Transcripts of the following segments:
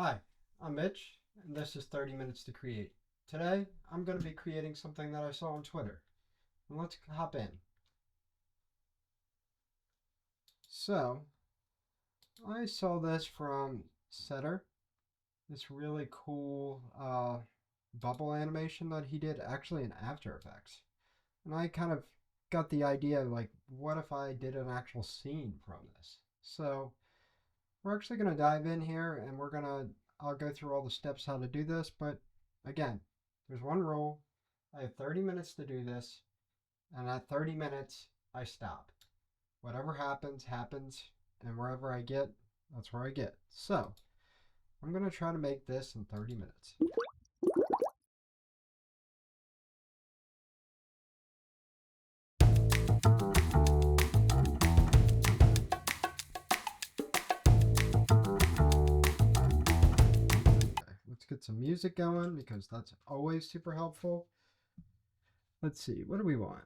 Hi, I'm Mitch, and this is 30 Minutes to Create. Today, I'm going to be creating something that I saw on Twitter. And let's hop in. So, I saw this from Setter, this really cool bubble animation that he did actually in After Effects. And I kind of got the idea, like, what if I did an actual scene from this? So, we're actually going to dive in here and I'll go through all the steps how to do this, but again, there's one rule. I have 30 minutes to do this, and at 30 minutes, I stop. Whatever happens, happens, and wherever I get, that's where I get. So, I'm going to try to make this in 30 minutes. Let's get some music going because that's always super helpful. Let's see, what do we want?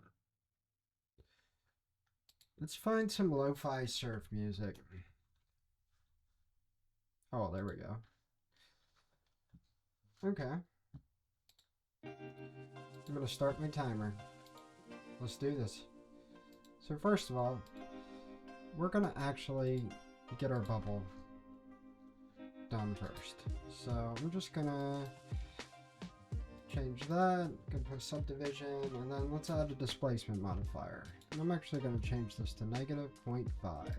Let's find some lo-fi surf music. Oh, there we go. Okay. I'm going to start my timer. Let's do this. So first of all, we're going to actually get our bubble done first. So I'm just going to change that, go to subdivision, and then let's add a displacement modifier. And I'm actually going to change this to -0.5.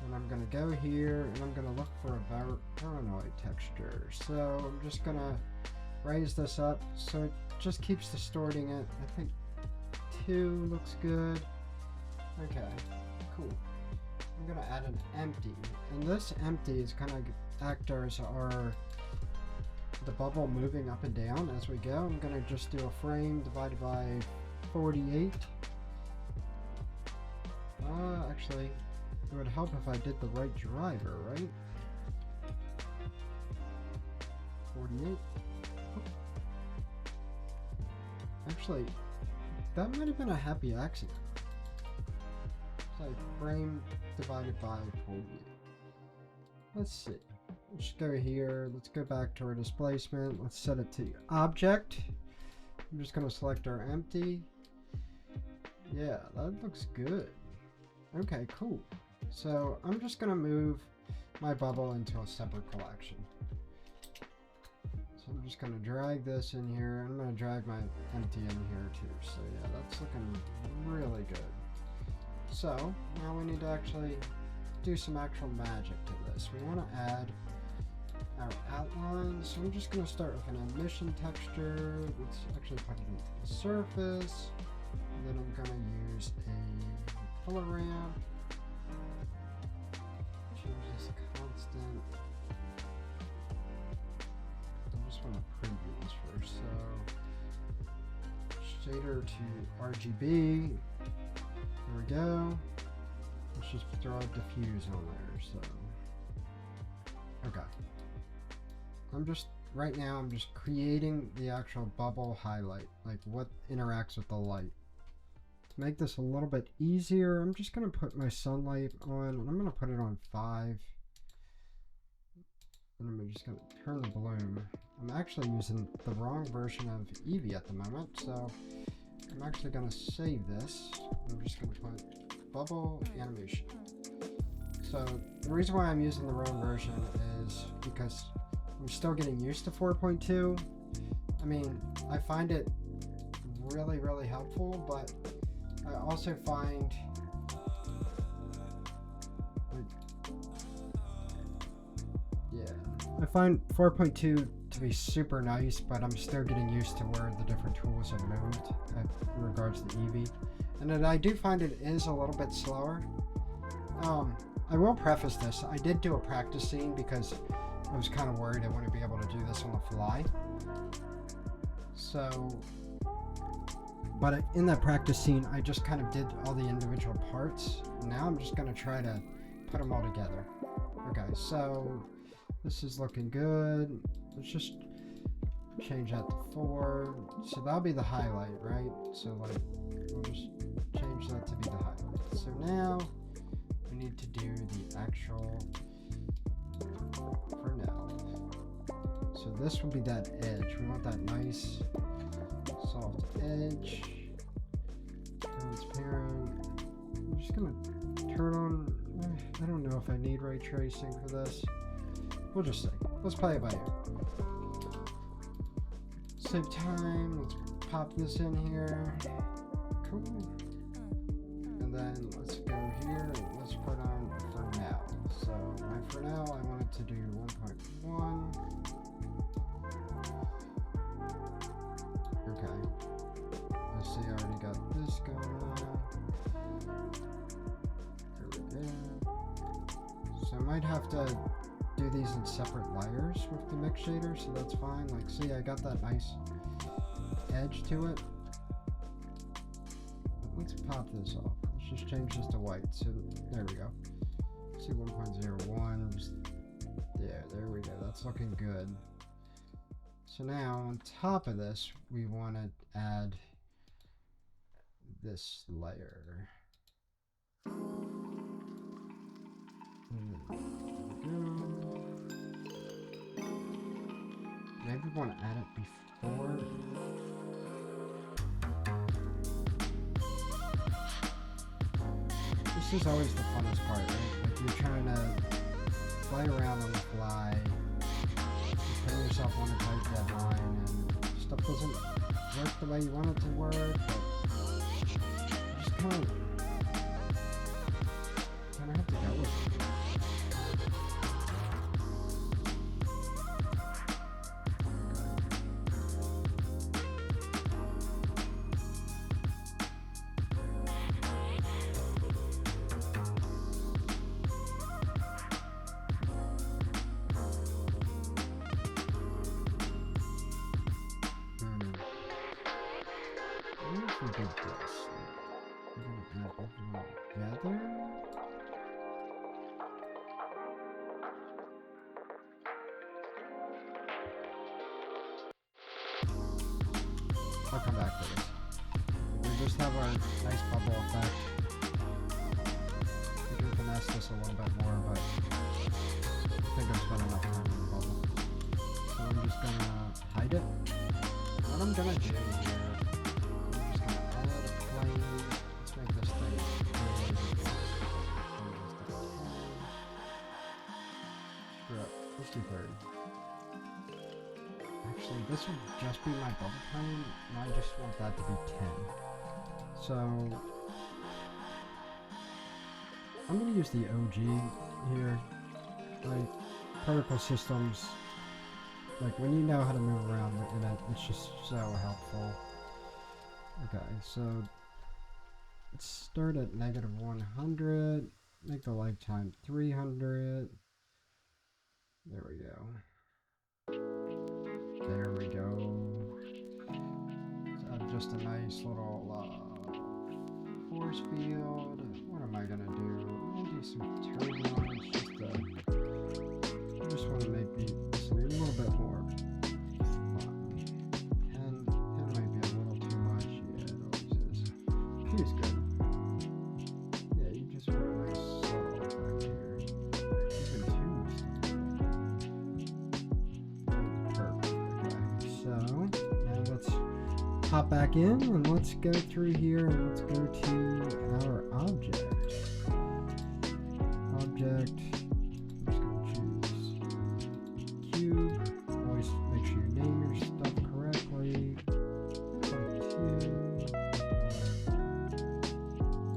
And I'm going to go here and I'm going to look for a paranoid texture. So I'm just going to raise this up so it just keeps distorting it. I think 2 looks good. Okay, cool. I'm going to add an empty. And this empty is kind of act as the bubble moving up and down as we go. I'm going to just do a frame divided by 48. Actually, it would help if I did the right driver, right? 48. Actually, that might have been a happy accident. It's like frame divided by 48. Let's see. Let's go here. Let's go back to our displacement. Let's set it to object. I'm just going to select our empty. Yeah, that looks good. Okay, cool. So I'm just going to move my bubble into a separate collection. So I'm just going to drag this in here. I'm going to drag my empty in here too. So yeah, that's looking really good. So now we need to actually do some actual magic to this. We want to add our outline. So I'm just going to start with an emission texture. Let's actually put it in the surface. And then I'm going to use a color ramp. Change this constant. I just want to preview this first. So shader to RGB. There we go. Let's just throw a diffuse on there. So okay. Right now I'm just creating the actual bubble highlight, like what interacts with the light. To make this a little bit easier, I'm just going to put my sunlight on, and I'm going to put it on 5. And I'm just going to turn the bloom. I'm actually using the wrong version of Eevee at the moment, so I'm actually going to save this. I'm just going to put bubble animation. So the reason why I'm using the wrong version is because I'm still getting used to 4.2. I mean, I find it really, really helpful, but I also find I find 4.2 to be super nice, but I'm still getting used to where the different tools have moved in regards to Eevee. And then I do find it is a little bit slower. I will preface this. I did do a practice scene because I was kind of worried I wouldn't be able to do this on the fly. So, but in that practice scene, I just kind of did all the individual parts. Now I'm just going to try to put them all together. Okay, so this is looking good. Let's just change that to 4. So that'll be the highlight, right? So like, we'll just change that to be the highlight. So now we need to do the actual this would be that edge. We want that nice soft edge. Transparent. I'm just gonna turn on. I don't know if I need ray tracing for this. We'll just see. Let's play it by ear. Save time. Let's pop this in here. Cool. And then let's go here and let's put on for now. So my for now I wanted to do 1.1. Okay. Let's see, I already got this going on. There we go. So I might have to do these in separate layers with the mix shader, so that's fine. Like, see, I got that nice edge to it. But let's pop this off. Let's just change this to white. So there we go. See 1.01. Just, yeah, there we go. That's looking good. So now on top of this, we want to add this layer. Maybe we want to add it before. This is always the funnest part, right? Like you're trying to play around on the fly, putting yourself on a tight deadline, and stuff doesn't work the way you want it to work, but just kind of have to go with it. I'll come back to this. We just have our nice bubble effect. We can finesse this a little bit more, but I think I've spent enough time in the bubble. So I'm just gonna hide it. What I'm gonna do here, I'm just gonna add a plane. Let's make this thing big. Screw up. Let's do 30. Actually, this would just be my bubble plane, and I just want that to be 10. So I'm going to use the OG here. Like, particle systems, like when you know how to move around in it, it's just so helpful. Okay, so let's start at -100, make the lifetime 300. There we go. There we go. So just a nice little force field. What am I gonna do? I'm gonna do some turbulence I just want to make this a little bit more fun. 10 might be a little too much. Yeah, it always is. She's good. Yeah, you just want a nice subtle effect here. Even 2 is hop back in and let's go through here and let's go to our object. I'm just going to choose cube. Always make sure you name your stuff correctly. 22.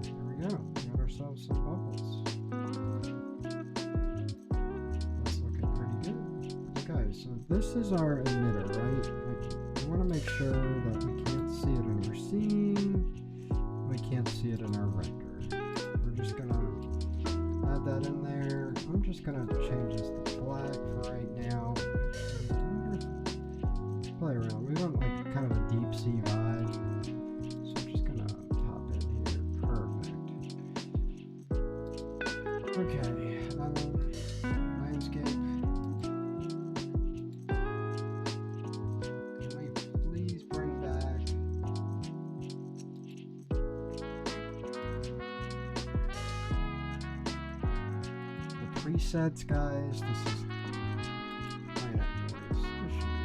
There we go. We got ourselves some bubbles. That's looking pretty good. Okay, so this is our emitter, right? We want to make sure that we can't see it in our scene, we can't see it in our render. We're just gonna add that in there. I'm just gonna change this to black for right now. Play around. We want like kind of a deep sea vibe, so I'm just gonna pop in here. Perfect. Okay, landscape. Presets, guys. This is noise. This should be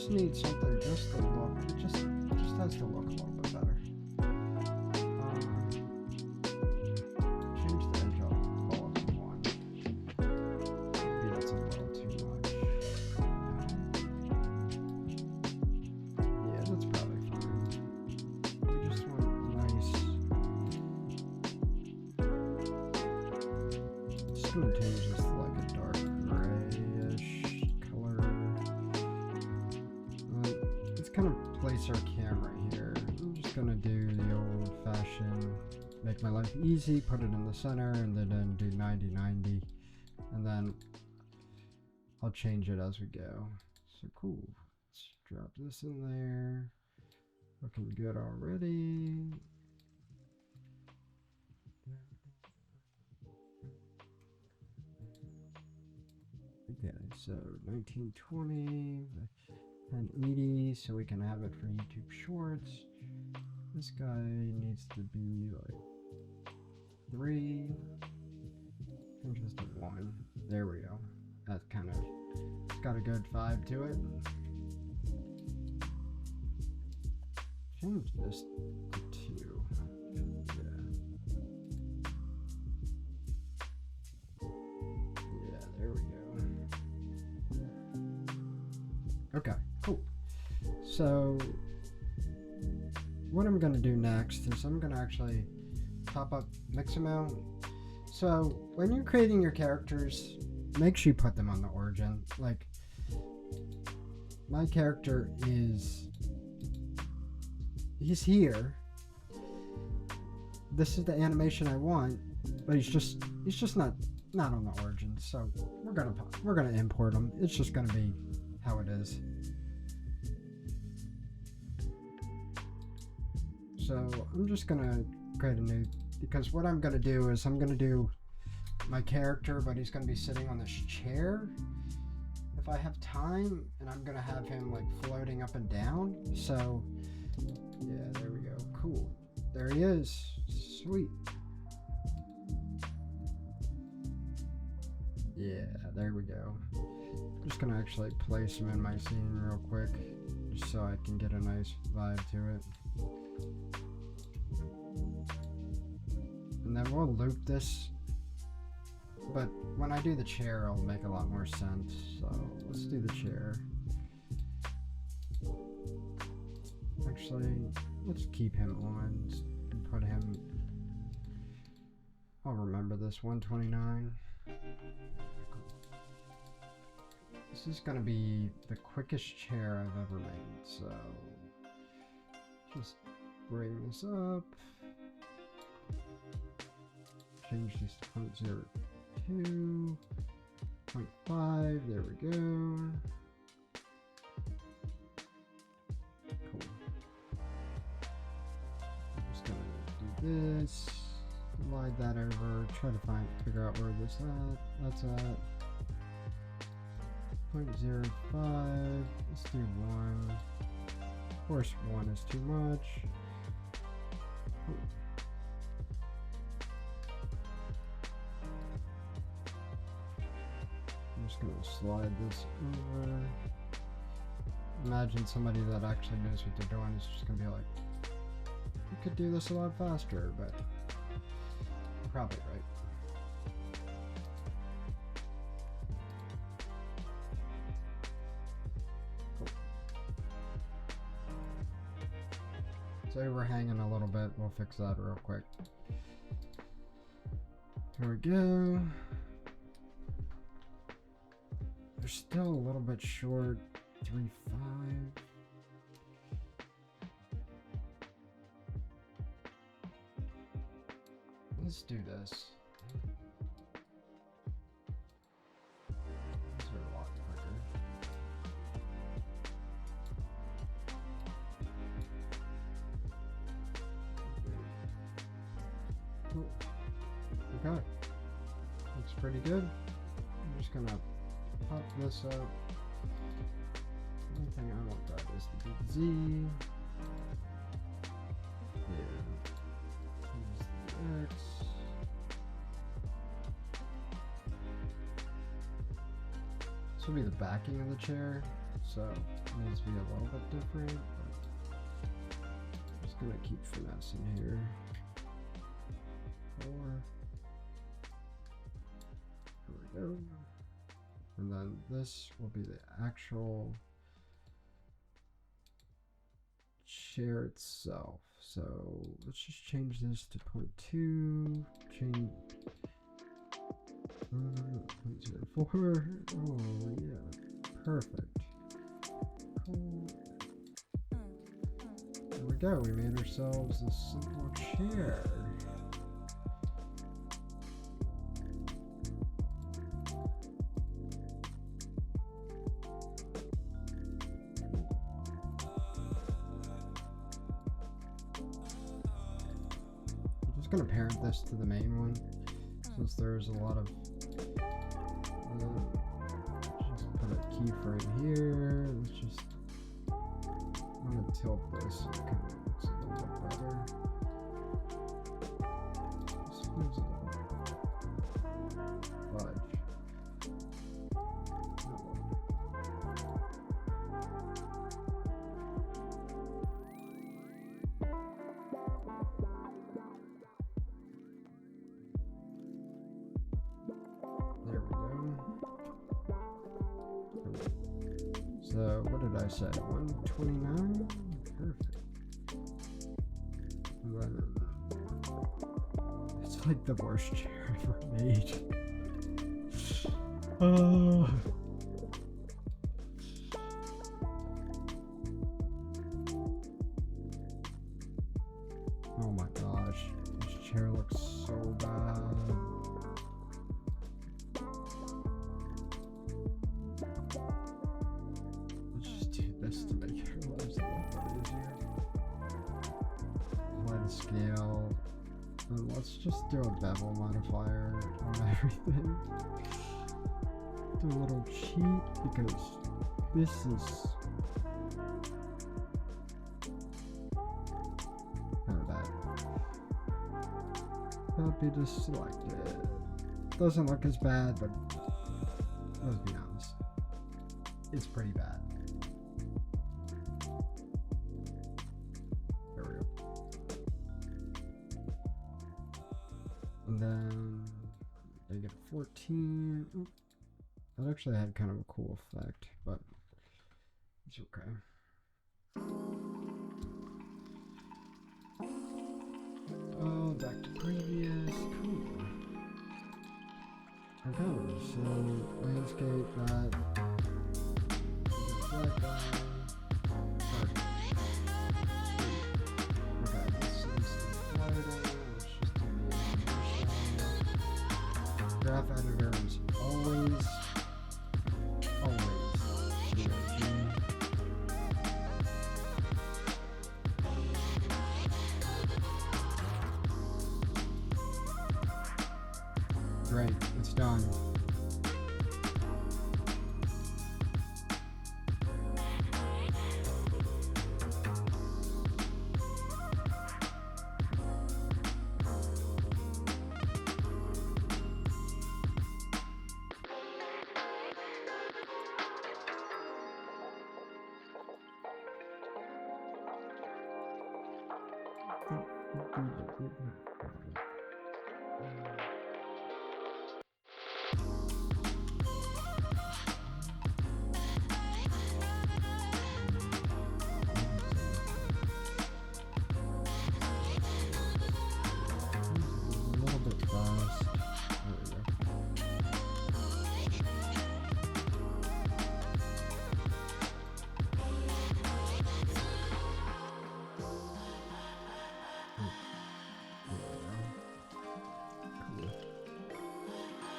just need something just to look. It just has to look a little bit better. Change the edge up quality 1. Maybe that's a little too much. Yeah, that's probably fine. We just want nice. Just gonna change this to like a dark grayish color. Let's kind of place our camera here. I'm just gonna do the old-fashioned, make my life easy, put it in the center, and then do 90-90, and then I'll change it as we go. So cool. Let's drop this in there. Looking good already. Okay, so 1920 and 80, so we can have it for YouTube Shorts. This guy needs to be like 3. Change this to 1. There we go. That kind of, it's got a good vibe to it. Change this to 2. Yeah, there we go. Okay, cool. So what I'm going to do next is I'm going to actually pop up mix amount. So when you're creating your characters, make sure you put them on the origin. Like, my character he's here. This is the animation I want, but he's just not on the origin. So we're gonna import him. It's just gonna be how it is. So I'm just gonna create a new, because what I'm gonna do is I'm gonna do my character, but he's gonna be sitting on this chair if I have time, and I'm gonna have him like floating up and down. So yeah, there we go. Cool. There he is. Sweet. Yeah, there we go. I'm just gonna actually place him in my scene real quick, just so I can get a nice vibe to it. And then we'll loop this, but when I do the chair, it'll make a lot more sense. So let's do the chair. Actually, let's keep him on and put him, I'll remember this, 129. This is gonna be the quickest chair I've ever made, so just bring this up, change this to 0.02, 0.5, there we go. This, slide that over, try to figure out where this that's at. 0.05, let's do 1. Of course 1 is too much. I'm just gonna slide this over. Imagine somebody that actually knows what they're doing is just gonna be like, you could do this a lot faster, but you're probably right. Cool. It's overhanging a little bit. We'll fix that real quick. Here we go. They're still a little bit short. 3.5. Let's do this. These are a lot quicker. Cool. Okay. Looks pretty good. I'm just gonna pop this up. One thing I want that is to be Z. Yeah. X. This will be the backing of the chair, so needs to be a little bit different, but I'm just gonna keep finessing here. 4. Here we go. And then this will be the actual chair itself. So let's just change this to 0.2, change 0.04. Oh yeah, perfect. Cool. There we go, we made ourselves a simple chair. Going to parent this to the main one since there's a lot of just put a keyframe here. Let's just I'm going to tilt this so it kind of looks a little bit better. This feels a little fudge. So what did I say? 129? Perfect. And then it's like the worst chair ever made. Oh my gosh, this chair looks so bad. To make your lives a little bit easier. Apply the scale. And let's just do a bevel modifier on everything. Do a little cheat because this is kind of bad. Copy to selected. Doesn't look as bad, but let's be honest, it's pretty bad. And then I get 14. Oop. That actually had kind of a cool effect, but it's okay. Oh, back to previous. Cool. Okay, so landscape that. Graph editor is always GOG. Great, it's done.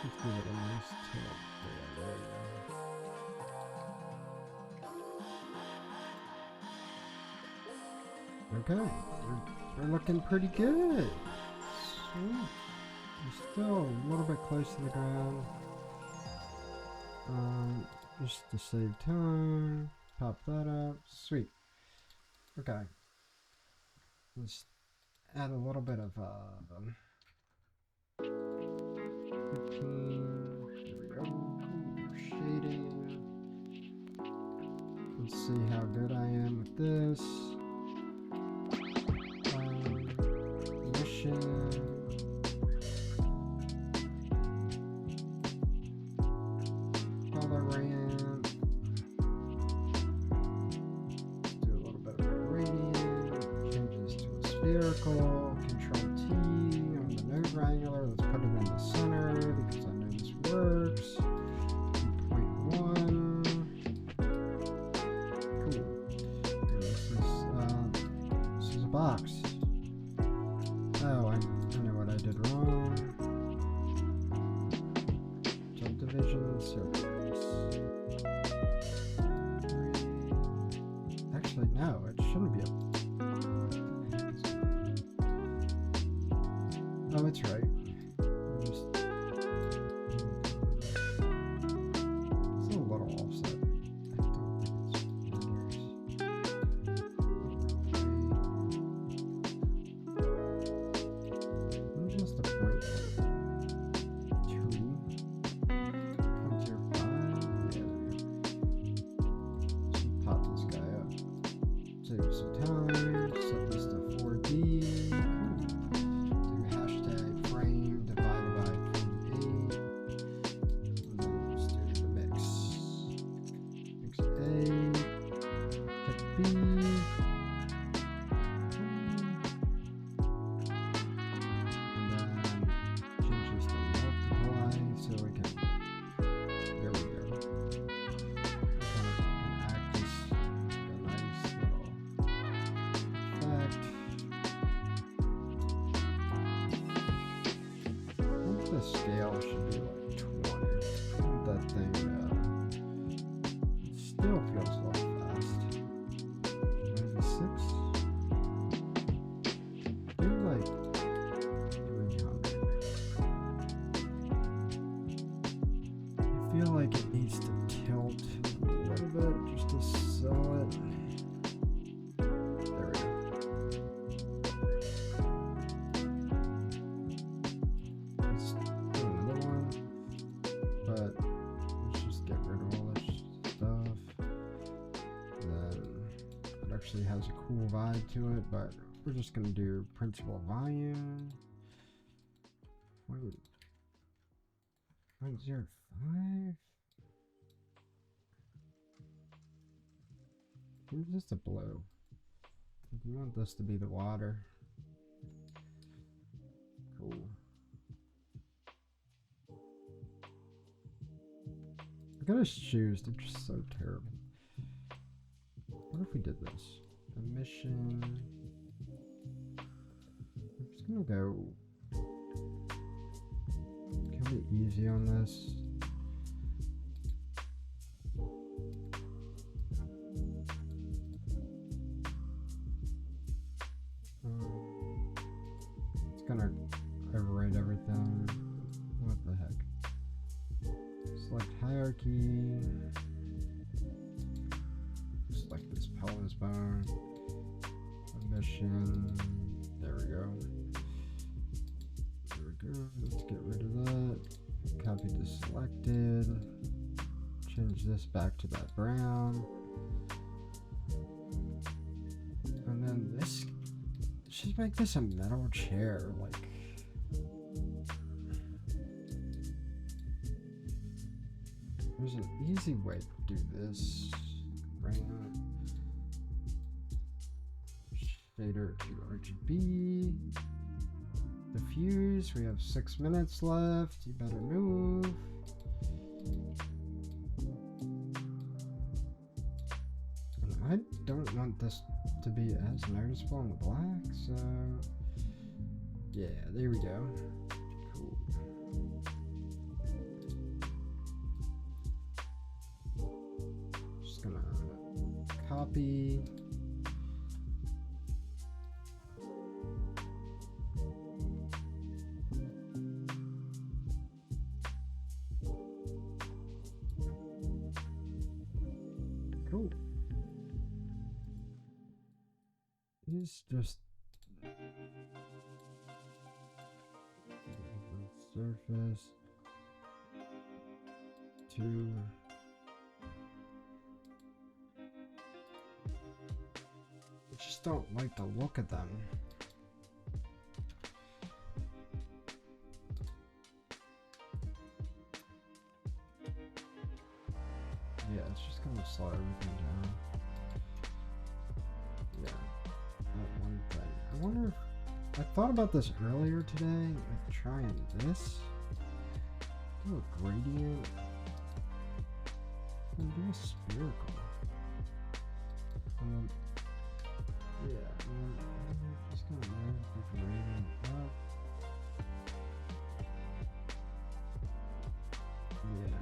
Let's give it a nice tilt. Yeah, there you go. Okay, we're looking pretty good. Sweet. We're still a little bit close to the ground. Just to save time, pop that up. Sweet. Okay. Let's add a little bit of 15. Here we go. Cool. Shading. Let's see how good I am with this. Mission. Colorant. Do a little bit of gradient. Changes to a spherical. Control T on the node wrangler. Let's put it in the center because I know this works. 2.1. Cool. And this is a box. Oh, I know what I did wrong. Subdivision servers. Actually, no, it shouldn't be a. Oh, it's right. Just, it's a little offset. I don't think it's matters. Just a point. 2.05. Yeah, there we go. Just pop this guy up. Save some time. Set this to 4D. Do hashtag frame divided by 0.8. And then just do the mix. Mix A. Hit B. Change this to multiply so we can. There we go. Kind of act as a nice little effect. I think the scale should be like 20. That thing it still feels a little fast. Maybe 6. Do like 300. I feel like it needs to tilt a little bit just to sell it. There we go. Let's do another one, but let's just get rid of all this stuff. Then it actually has a cool vibe to it, but we're just gonna do principal volume. 0.05. It's just a blue. You want this to be the water. Cool. I gotta choose. They're just so terrible. What if we did this? Emission. I'm just gonna go. Can we easy on this? It's gonna overwrite everything. What the heck? Select hierarchy. Select this pelvis bone. Emission. There we go. There we go. Let's get rid of that. Copy to selected. Change this back to that brown. And then this. Just make this a metal chair, like. There's an easy way to do this. Ramp. Shader to RGB. Diffuse. We have 6 minutes left. You better move. And I don't want this to be as noticeable in the black, so yeah, there we go. Cool. Just gonna copy. Cool. It's just surface to just don't like the look of them. Yeah, it's just gonna slow everything down. Yeah, that one thing. I wonder if I thought about this earlier today, like trying this. Do a gradient. And do a spherical. And then, yeah, and then just gonna move the gradient up. Yeah.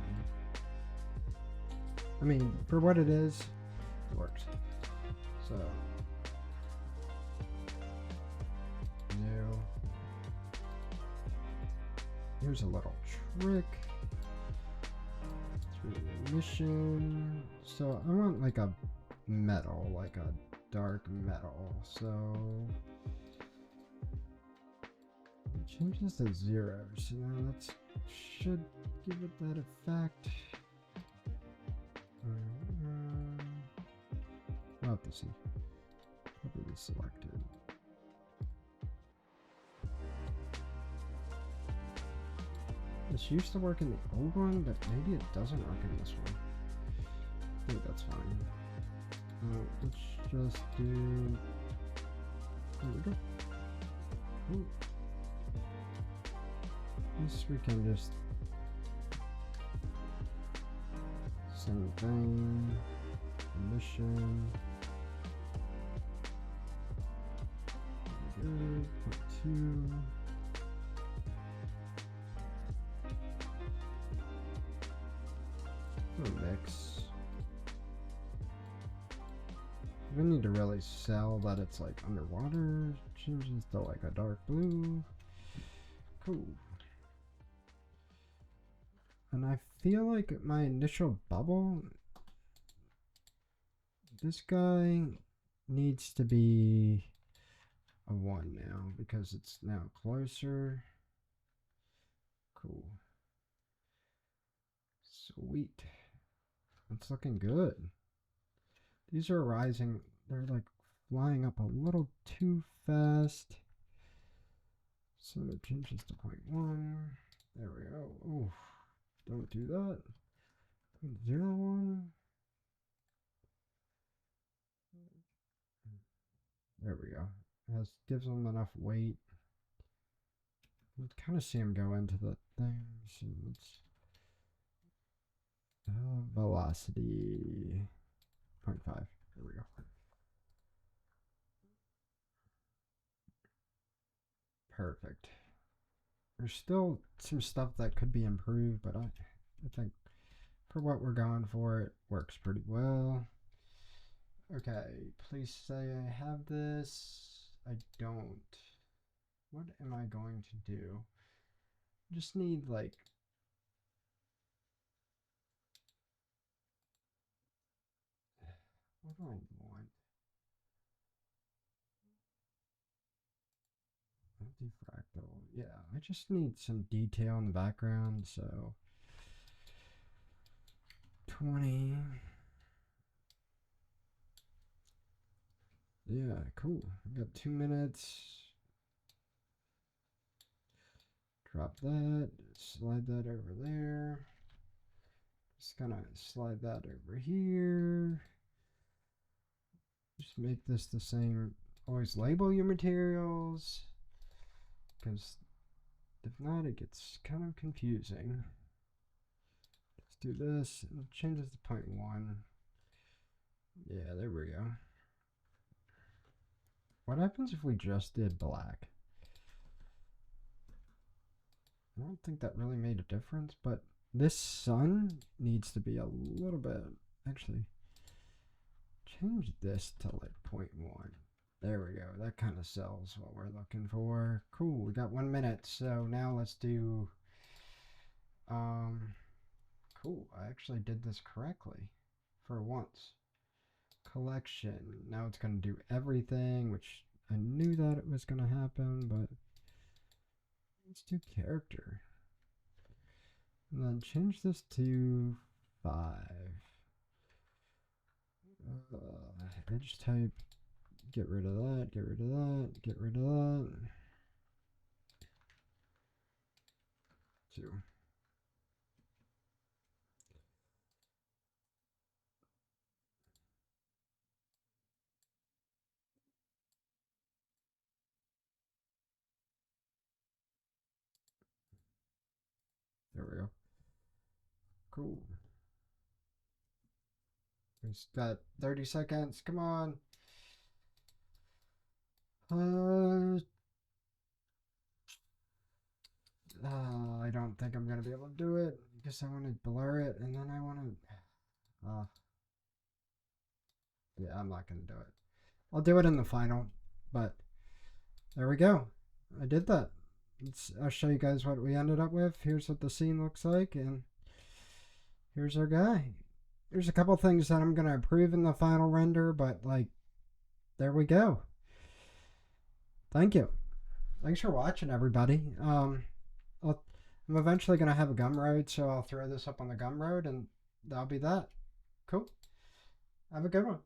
I mean, for what it is, it works. So, new. Here's a little trick. Through mission. So I want like a metal, like a dark metal. So change this to 0. So now that should give it that effect. I'll have to see. Probably selected. This used to work in the old one, but maybe it doesn't work in this one. I think that's fine. Let's just do... There we go. Ooh. This we can just... Same thing. Mission. Good. Put 2. Mix. We need to really sell that it's like underwater. Changes to like a dark blue. Cool. And I feel like my initial bubble, this guy needs to be a 1 now because it's now closer. Cool. Sweet. It's looking good. These are rising. They're like flying up a little too fast. So it changes to 0.1. There we go. Oh, don't do that. 0.01. There we go. It gives them enough weight. You can kind of see them go into the thing. So let's velocity 0.5. There we go. Perfect. There's still some stuff that could be improved, but I think for what we're going for, it works pretty well. Okay, please say I have this. I don't. What am I going to do? Just need like... What do I want? Anti-fractal. Yeah, I just need some detail in the background, so 20. Yeah, cool. I got 2 minutes. Drop that, slide that over there. Just gonna slide that over here. Just make this the same. Always label your materials, because if not, it gets kind of confusing. Let's do this and change this to 0.1. Yeah, there we go. What happens if we just did black? I don't think that really made a difference, but this sun needs to be a little bit, actually, change this to like 0.1. There we go. That kind of sells what we're looking for. Cool. We got 1 minute. So now let's do, cool. I actually did this correctly for once. Collection. Now it's going to do everything, which I knew that it was going to happen, but let's do character. And then change this to 5. Edge type Get rid of that, get rid of that, get rid of that. 2. There we go. Cool. We just got 30 seconds. Come on. I don't think I'm going to be able to do it because I want to blur it and then I want to. Yeah, I'm not going to do it. I'll do it in the final, but there we go. I did that. I'll show you guys what we ended up with. Here's what the scene looks like, and here's our guy. There's a couple things that I'm going to improve in the final render, but like, there we go. Thank you. Thanks for watching, everybody. I'm eventually going to have a Gumroad, so I'll throw this up on the Gumroad, and that'll be that. Cool. Have a good one.